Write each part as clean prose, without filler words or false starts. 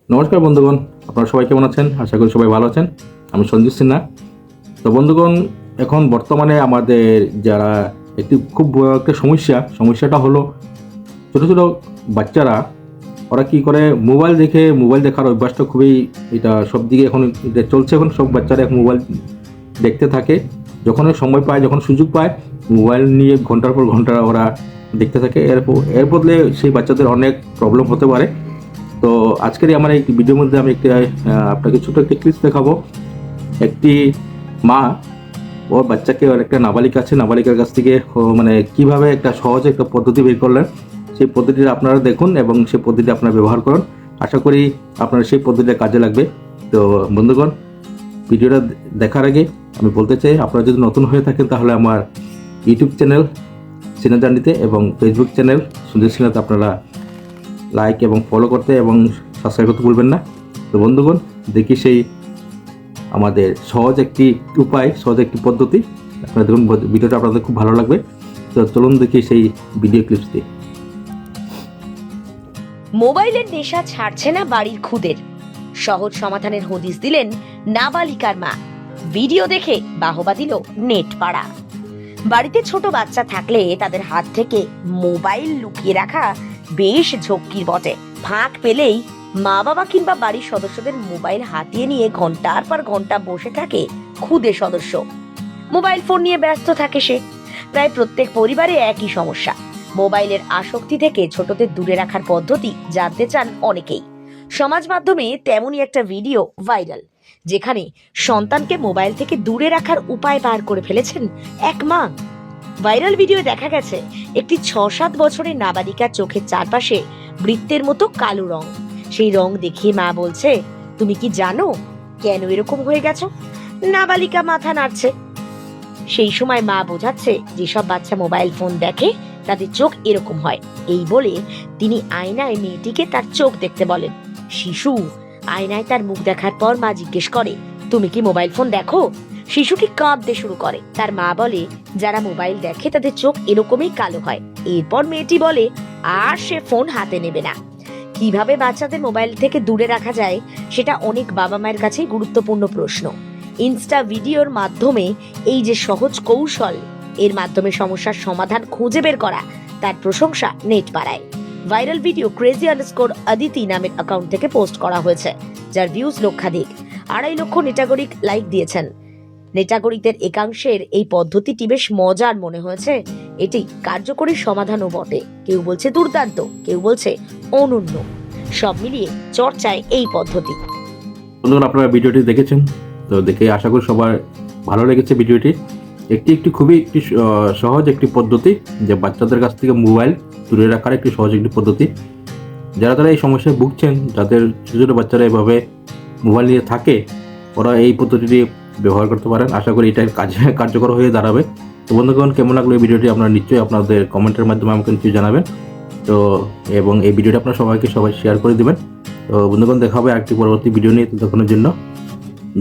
নমস্কার বন্ধুগণ, আপনারা সবাই কেমন আছেন? আশা করি সবাই ভালো আছেন। আমি সঞ্জিত সিনহা। তো বন্ধুগণ, এখন বর্তমানে আমাদের যারা একটি খুব বড় একটা সমস্যাটা হলো ছোটো ছোটো বাচ্চারা ওরা কি করে মোবাইল দেখার অভ্যাসটা খুবই এটা সব দিকে এখন এটা চলছে। এখন সব বাচ্চারা এখন মোবাইল দেখতে থাকে, যখন সময় পায়, যখন সুযোগ পায় মোবাইল নিয়ে ঘন্টার পর ঘন্টা ওরা দেখতে থাকে। এর বদলে সেই বাচ্চাদের অনেক প্রবলেম হতে পারে। তো আজকের আমার এই ভিডিওর মধ্যে আমি আপনাকে ছোট একটা ক্লিপ দেখাবো। একটি মা ওর বাচ্চাকে, ওর একটা নাবালিকা আছে, নাবালিকার কাছ থেকে মানে কিভাবে একটা সহজে একটা পদ্ধতি বের করলেন, সেই পদ্ধতিটা আপনারা দেখুন এবং সেই পদ্ধতি আপনারা ব্যবহার করুন। আশা করি আপনারা সেই পদ্ধতিটা কাজে লাগবে। তো বন্ধুগণ, ভিডিওটা দেখার আগে আমি বলতে চাই, আপনারা যদি নতুন হয়ে থাকেন তাহলে আমার ইউটিউব চ্যানেল সিনহা জার্নিতে এবং ফেসবুক চ্যানেল সঞ্জিত সিনহাতে আপনারা লাইক এবং ফলো করতে এবং সাবস্ক্রাইব করতে ভুলবেন না। তো বন্ধুগণ, দেখি সেই আমাদের সহজ একটি পদ্ধতি। আপনারা দেখুন, ভিডিওটা আপনাদের খুব ভালো লাগবে। তো চলুন দেখি সেই ভিডিও ক্লিপসটি। মোবাইলের নেশা ছাড়ছে না বাড়ির খুদের, সহজ সমাধানের হদিস দিলেন নাবালিকার মা। ভিডিও দেখে বাহবা দিল নেট পাড়া। বাড়িতে ছোট বাচ্চা থাকলে তাদের হাত থেকে মোবাইল লুকিয়ে রাখা বেশ ঝক্কির বটে। ফাঁক পেলেই মা বাবা কিংবা বাড়ির সদস্যদের মোবাইল হাতিয়ে নিয়ে ঘন্টার পর ঘন্টা বসে থাকে খুদে সদস্য। মোবাইল ফোন নিয়ে ব্যস্ত থাকে সে। প্রায় প্রত্যেক পরিবারে একই সমস্যা। মোবাইলের আসক্তি থেকে ছোটদের দূরে রাখার পদ্ধতি জানতে চান অনেকেই। সমাজ মাধ্যমে তেমনই একটা ভিডিও ভাইরাল, যেখানে সন্তানকে মোবাইল থেকে দূরে রাখার উপায় বার করে ফেলেছেন এক মা। ভাইরাল ভিডিও দেখা গেছে একটি 6-7 বছরের নাবালিকার চোখের চারপাশে বৃত্তের মতো কালো রং। সেই রং দেখে মা বলছে, তুমি কি জানো কেন এরকম হয়ে গেছো? নাবালিকা মাথা নাড়ছে। সেই সময় মা বোঝাচ্ছে, যেসব বাচ্চা মোবাইল ফোন দেখে তাদের চোখ এরকম হয়। এই বলে তিনি আয়নায় মেয়েটিকে তার চোখ দেখতে বলেন। শিশু আয়নায় তার মুখ দেখার পর মা জিজ্ঞেস করে, তুমি কি মোবাইল ফোন দেখো? শিশুটি কাঁদতে শুরু করে। তার মা বলে, যারা মোবাইল দেখে তাদের চোখ এরকমই কালো হয়। এরপর মেয়েটি বলে আর সে ফোন হাতে নেবে না। কিভাবে বাচ্চাদের মোবাইল থেকে দূরে রাখা যায়, সেটা অনেক বাবা মায়ের কাছেই গুরুত্বপূর্ণ প্রশ্ন। ইনস্টা ভিডিওর মাধ্যমে এই যে সহজ কৌশল, এর মাধ্যমে সমস্যার সমাধান খুঁজে বের করা, তার প্রশংসা নেট পাড়ায়। ভাইরাল ভিডিও crazy_aditi নামের অ্যাকাউন্ট থেকে পোস্ট করা হয়েছে, যার ভিউজ লক্ষাধিক। 2.5 লক্ষ নেটাগরিক লাইক দিয়েছেন। নেটাগরিকদের একাংশের এই পদ্ধতিটি বেশ মজার মনে হয়েছে। এটি কার্যকরী সমাধানও বটে। কেউ বলছে দুর্দান্ত, কেউ বলছে অনন্য। সব মিলিয়ে চর্চায় এই পদ্ধতি। বন্ধুগণ, আপনারা ভিডিওটি দেখেছেন, তো দেখে আশা করি সবার ভালো লেগেছে ভিডিওটি। খুবই সহজ একটি পদ্ধতি, যে বাচ্চাদের কাছ থেকে মোবাইল দূরে রাখার একটি সহজ একটি পদ্ধতি। যারা এই সমস্যায় ভুগছেন, যাদের ছোটো ছোটো বাচ্চারা এভাবে মোবাইল নিয়ে থাকে, ওরা এই পদ্ধতিটি ব্যবহার করতে পারেন। আশা করি এটা কার্যকর হয়ে দাঁড়াবে। তো বন্ধুগণ, কেমন লাগলো এই ভিডিওটি আপনারা নিশ্চয়ই আপনাদের কমেন্টের মাধ্যমে আমাকে নিশ্চয়ই জানাবেন। তো এবং এই ভিডিওটি আপনারা সবাই শেয়ার করে দেবেন। তো বন্ধুগণ, দেখা হবে আরেকটি পরবর্তী ভিডিও নিয়ে। ততক্ষণের জন্য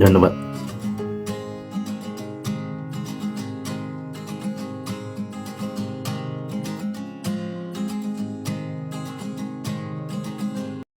ধন্যবাদ।